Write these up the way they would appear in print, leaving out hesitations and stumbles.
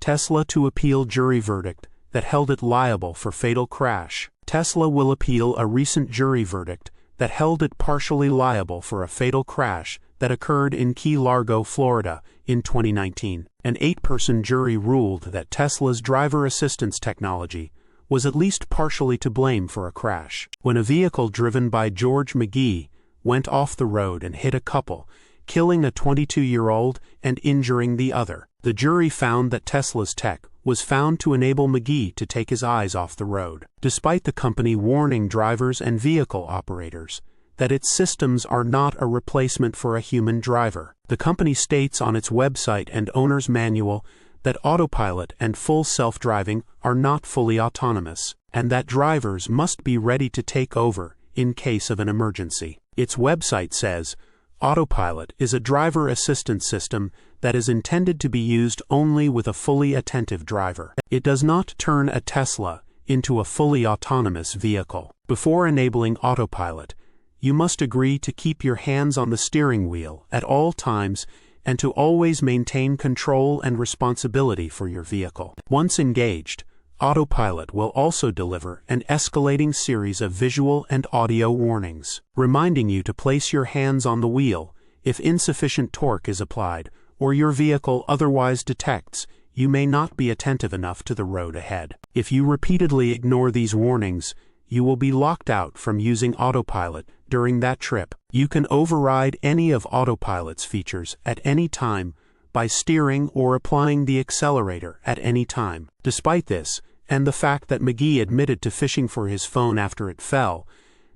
Tesla to appeal jury verdict that held it liable for fatal crash. Tesla will appeal a recent jury verdict that held it partially liable for a fatal crash that occurred in Key Largo, Florida, in 2019. An 8-person jury ruled that Tesla's driver assistance technology was at least partially to blame for a crash. When a vehicle driven by George McGee went off the road and hit a couple, killing a 22-year-old and injuring the other, the jury found that Tesla's tech was found to enable McGee to take his eyes off the road, despite the company warning drivers and vehicle operators that its systems are not a replacement for a human driver. The company states on its website and owner's manual that autopilot and full self-driving are not fully autonomous, and that drivers must be ready to take over in case of an emergency. Its website says, autopilot is a driver assistance system that is intended to be used only with a fully attentive driver. It does not turn a Tesla into a fully autonomous vehicle. Before enabling autopilot, you must agree to keep your hands on the steering wheel at all times and to always maintain control and responsibility for your vehicle. Once engaged, autopilot will also deliver an escalating series of visual and audio warnings, reminding you to place your hands on the wheel if insufficient torque is applied or your vehicle otherwise detects you may not be attentive enough to the road ahead. If you repeatedly ignore these warnings, you will be locked out from using autopilot during that trip. You can override any of autopilot's features at any time by steering or applying the accelerator at any time. Despite this, and the fact that McGee admitted to fishing for his phone after it fell,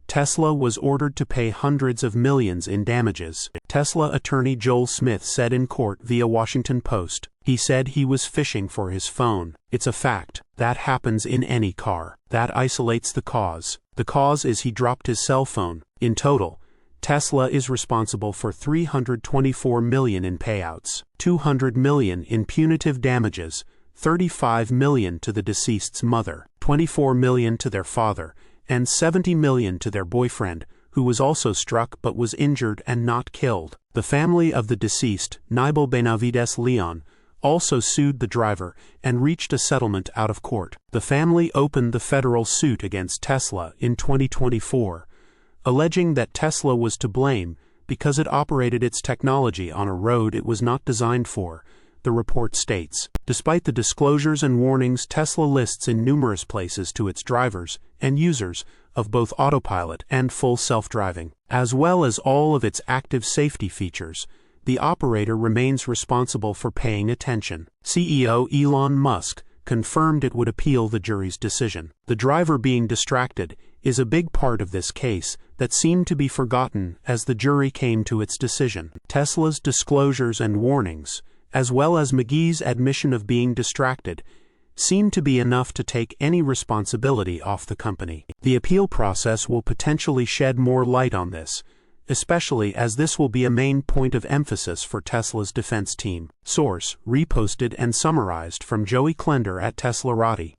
Tesla was ordered to pay hundreds of millions in damages. Tesla attorney Joel Smith said in court via Washington Post, he said he was fishing for his phone. It's a fact. That happens in any car. That isolates the cause. The cause is he dropped his cell phone. In total, Tesla is responsible for $324 million in payouts, $200 million in punitive damages, $35 million to the deceased's mother, $24 million to their father, and $70 million to their boyfriend, who was also struck but was injured and not killed. The family of the deceased, Liable Benavides Leon, also sued the driver and reached a settlement out of court. The family opened the federal suit against Tesla in 2024, alleging that Tesla was to blame because it operated its technology on a road it was not designed for, the report states. Despite the disclosures and warnings Tesla lists in numerous places to its drivers and users of both autopilot and full self-driving, as well as all of its active safety features, the operator remains responsible for paying attention. CEO Elon Musk confirmed it would appeal the jury's decision. The driver being distracted is a big part of this case that seemed to be forgotten as the jury came to its decision. Tesla's disclosures and warnings, as well as McGee's admission of being distracted, seem to be enough to take any responsibility off the company. The appeal process will potentially shed more light on this, especially as this will be a main point of emphasis for Tesla's defense team. Source: reposted and summarized from Joey Klender at teslarati.